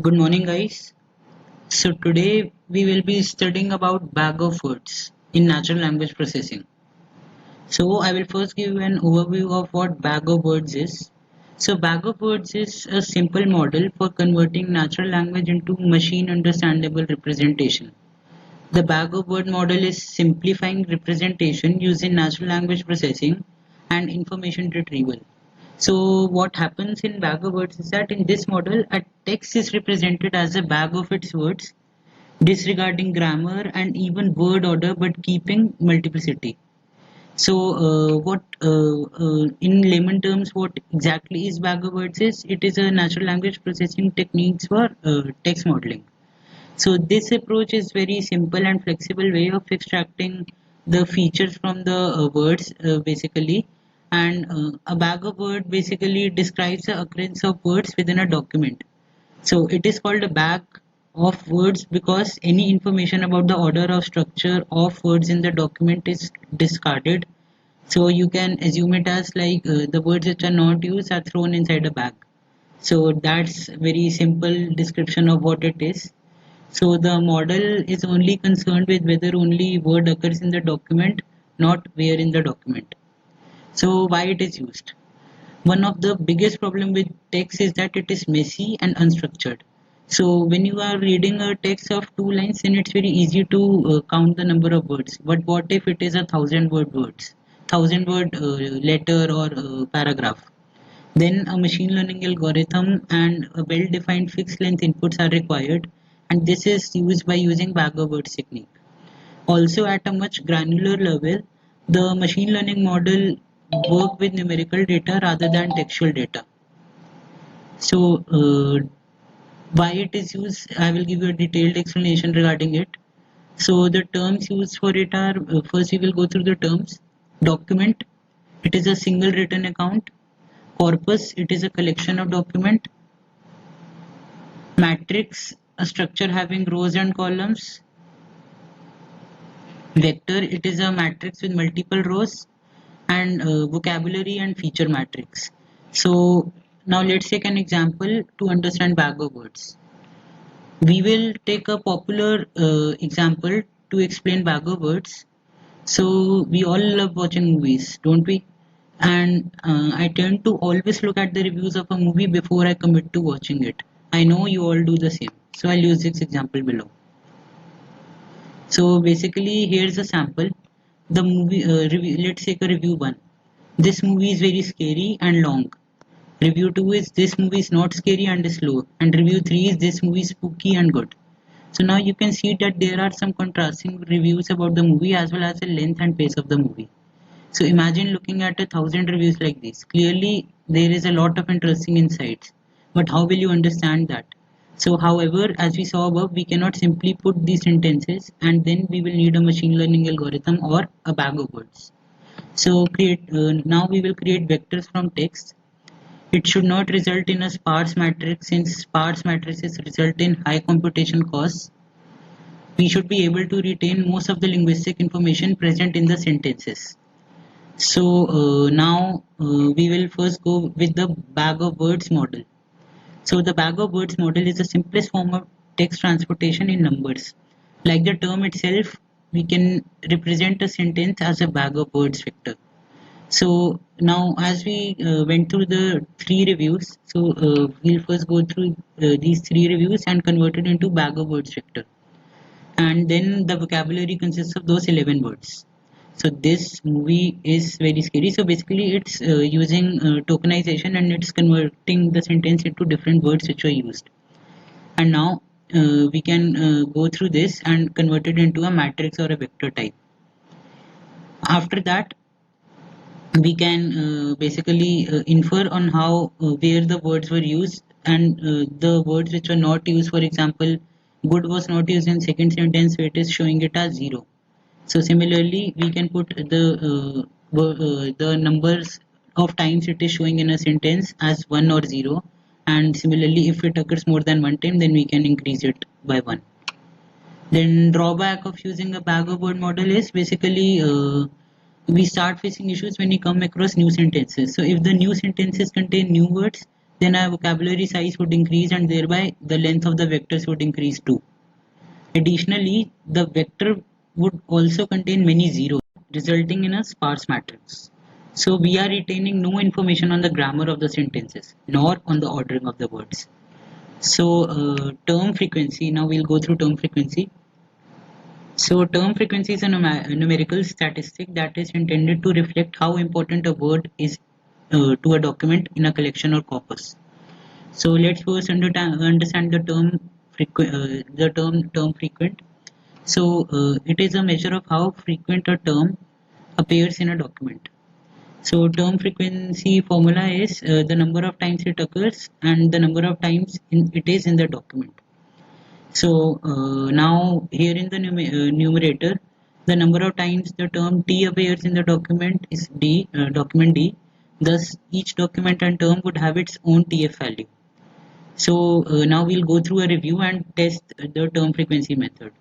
Good morning, guys. So today we will be studying about bag of words in natural language processing. So I will first give you an overview of what bag of words is. So bag of words is a simple model for converting natural language into machine understandable representation. The bag of word model is simplifying representation using natural language processing and information retrieval. So what happens in bag of words is that in this model, a text is represented as a bag of its words, disregarding grammar and even word order but keeping multiplicity. So what in layman terms, what exactly is bag of words is? It is a natural language processing techniques for text modeling. So this approach is very simple and flexible way of extracting the features from the words basically. And a bag of word basically describes the occurrence of words within a document. So it is called a bag of words because any information about the order or structure of words in the document is discarded. So you can assume it as like the words which are not used are thrown inside a bag. So that's very simple description of what it is. So the model is only concerned with whether only word occurs in the document, not where in the document. So why it is used? One of the biggest problem with text is that it is messy and unstructured. So when you are reading a text of 2 lines, then it's very easy to count the number of words. But what if it is 1,000 word letter or paragraph? Then a machine learning algorithm and a well-defined fixed length inputs are required, and this is used by using bag of words technique. Also, at a much granular level, the machine learning model work with numerical data rather than textual data. So, why it is used, I will give you a detailed explanation regarding it. So, the terms used for it are first we will go through the terms. Document, it is a single written account. Corpus, it is a collection of document. Matrix, a structure having rows and columns. Vector, it is a matrix with multiple rows. And vocabulary and feature matrix. So now let's take an example to understand bag of words. We will take a popular example to explain bag of words. So we all love watching movies, don't we? And I tend to always look at the reviews of a movie before I commit to watching it. I know you all do the same. So I'll use this example below. So basically, here's a sample. The movie review. Let's take a review one. This movie is very scary and long. Review 2 is this movie is not scary and slow. And review 3 is this movie is spooky and good. So now you can see that there are some contrasting reviews about the movie as well as the length and pace of the movie. So imagine looking at 1,000 reviews like this. Clearly, there is a lot of interesting insights. But how will you understand that? So, however, as we saw above, we cannot simply put these sentences and then we will need a machine learning algorithm or a bag of words. So, now we will create vectors from text. It should not result in a sparse matrix since sparse matrices result in high computation costs. We should be able to retain most of the linguistic information present in the sentences. So now we will first go with the bag of words model. So the bag of words model is the simplest form of text transportation in numbers. Like the term itself, we can represent a sentence as a bag of words vector. So now as we went through the 3 reviews, so we'll first go through these 3 reviews and convert it into bag of words vector. And then the vocabulary consists of those 11 words. So this movie is very scary. So basically it's using tokenization and it's converting the sentence into different words which were used. And now we can go through this and convert it into a matrix or a vector type. After that, we can basically infer on how where the words were used and the words which were not used. For example, good was not used in second sentence, so it is showing it as 0. So similarly, we can put the numbers of times it is showing in a sentence as 1 or 0, and similarly, if it occurs more than one time, then we can increase it by 1. Then drawback of using a bag of word model is basically we start facing issues when we come across new sentences. So if the new sentences contain new words, then our vocabulary size would increase and thereby the length of the vectors would increase too. Additionally, the vector would also contain many zeros, resulting in a sparse matrix. So we are retaining no information on the grammar of the sentences, nor on the ordering of the words. So term frequency, now we'll go through term frequency. So term frequency is a numerical statistic that is intended to reflect how important a word is to a document in a collection or corpus. So let's first understand the term frequent. So it is a measure of how frequent a term appears in a document. So term frequency formula is the number of times it occurs and the number of times it is in the document. So now here in the numerator, the number of times the term T appears in the document is document D. Thus, each document and term would have its own TF value. So now we'll go through a review and test the term frequency method.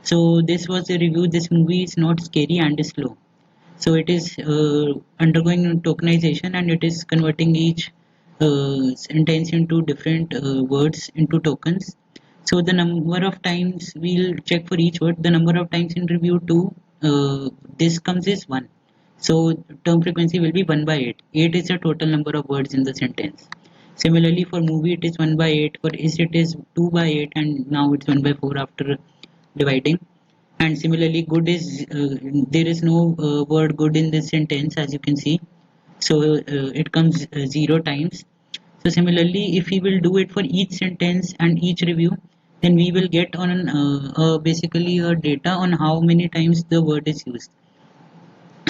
So this was a review. This movie is not scary and is slow. So it is undergoing tokenization and it is converting each sentence into different words into tokens. So the number of times we'll check for each word. The number of times in review 2, this comes is 1. So term frequency will be 1 by 8. 8 is the total number of words in the sentence. Similarly for movie it is 1 by 8. For is it is 2 by 8 and now it's 1 by 4 after dividing. And similarly good is there is no word good in this sentence as you can see. So it comes 0 times. So similarly if we will do it for each sentence and each review, then we will get on basically a data on how many times the word is used.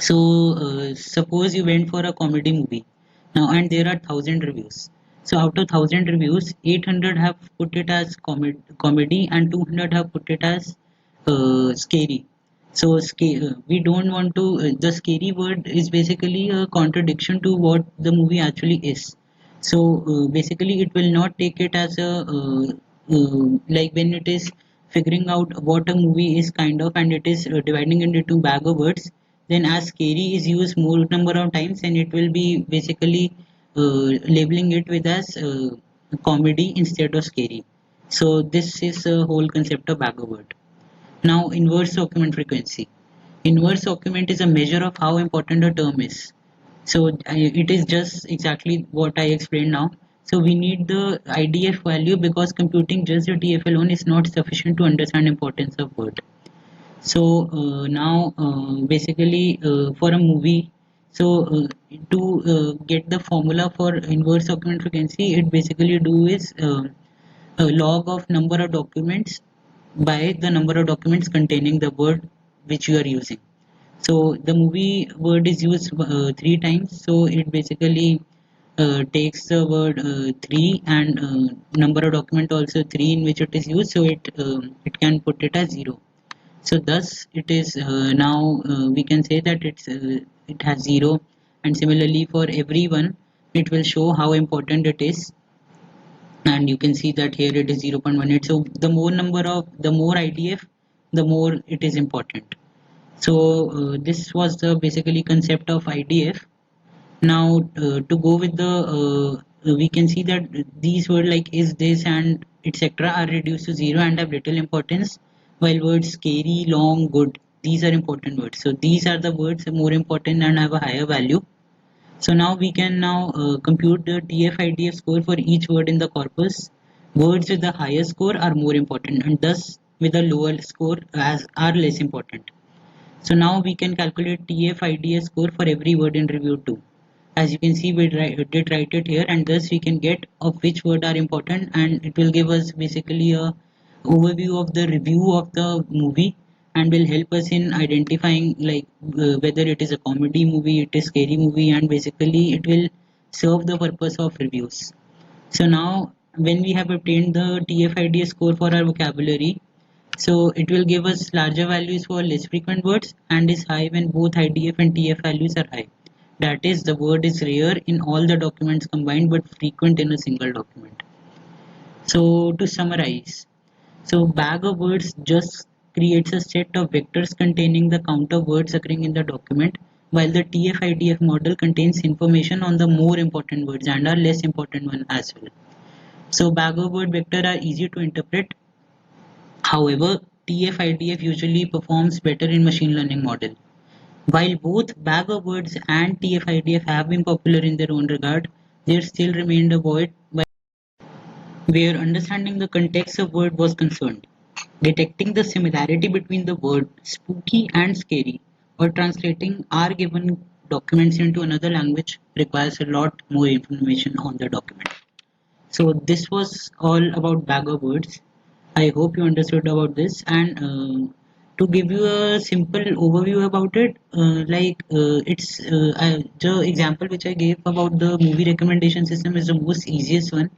So suppose you went for a comedy movie now and there are 1000 reviews. So out of 1000 reviews, 800 have put it as comedy and 200 have put it as scary. So we don't want to. The scary word is basically a contradiction to what the movie actually is. So basically, it will not take it as a like when it is figuring out what a movie is kind of, and it is dividing it into bag of words. Then as scary is used more number of times, and it will be basically labeling it with as comedy instead of scary. So this is the whole concept of bag of word. Now, inverse document frequency. Inverse document is a measure of how important a term is. So it is just exactly what I explained now. So we need the IDF value because computing just the TF alone is not sufficient to understand importance of word. So now basically for a movie, so to get the formula for inverse document frequency, it basically do is a log of number of documents by the number of documents containing the word which you are using. So the movie word is used 3 times, so it basically takes the word 3 and number of document also 3 in which it is used, so it can put it as 0. So thus it is now we can say that it has 0, and similarly for everyone it will show how important it is, and you can see that here it is 0.18. So the more IDF, the more it is important. So this was the basically concept of IDF. Now to go with the we can see that these words like is this and etc are reduced to 0 and have little importance, while words scary, long, good, these are important words. So these are the words more important and have a higher value. So now we can now compute the TF-IDF score for each word in the corpus. Words with the higher score are more important, and thus with a lower score as are less important. So now we can calculate TF-IDF score for every word in review 2. As you can see, we did write it here, and thus we can get of which word are important, and it will give us basically a overview of the review of the movie and will help us in identifying like whether it is a comedy movie, it is scary movie, and basically it will serve the purpose of reviews. So now when we have obtained the TF-IDF score for our vocabulary, so it will give us larger values for less frequent words and is high when both IDF and TF values are high. That is, the word is rare in all the documents combined but frequent in a single document. So to summarize, so bag of words just creates a set of vectors containing the count of words occurring in the document, while the TF-IDF model contains information on the more important words and are less important one as well. So bag of word vector are easy to interpret. However, TF-IDF usually performs better in machine learning model. While both bag of words and TF-IDF have been popular in their own regard, there still remained a void where understanding the context of word was concerned. Detecting the similarity between the word spooky and scary or translating our given documents into another language requires a lot more information on the document. So this was all about bag of words. I hope you understood about this, and to give you a simple overview about it, the example which I gave about the movie recommendation system is the most easiest one.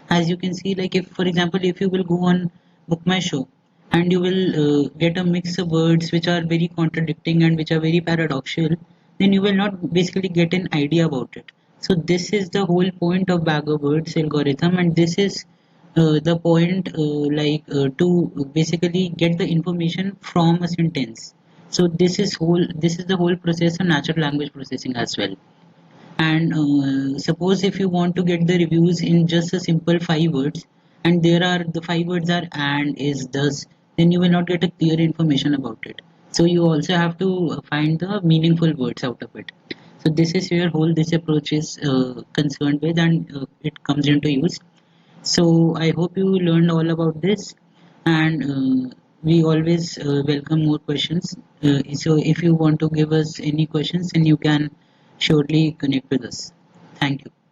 As you can see, like if for example if you will go on Book My Show and you will get a mix of words which are very contradicting and which are very paradoxical, then you will not basically get an idea about it. So this is the whole point of bag of words algorithm, and this is the point to basically get the information from a sentence. So this is the whole process of natural language processing as well. And suppose if you want to get the reviews in just a simple 5 words, and there are the 5 words are and, is, thus, then you will not get a clear information about it. So you also have to find the meaningful words out of it. So this is where whole this approach is concerned with, and it comes into use. So I hope you learned all about this, and we always welcome more questions. So if you want to give us any questions, then you can surely connect with us. Thank you.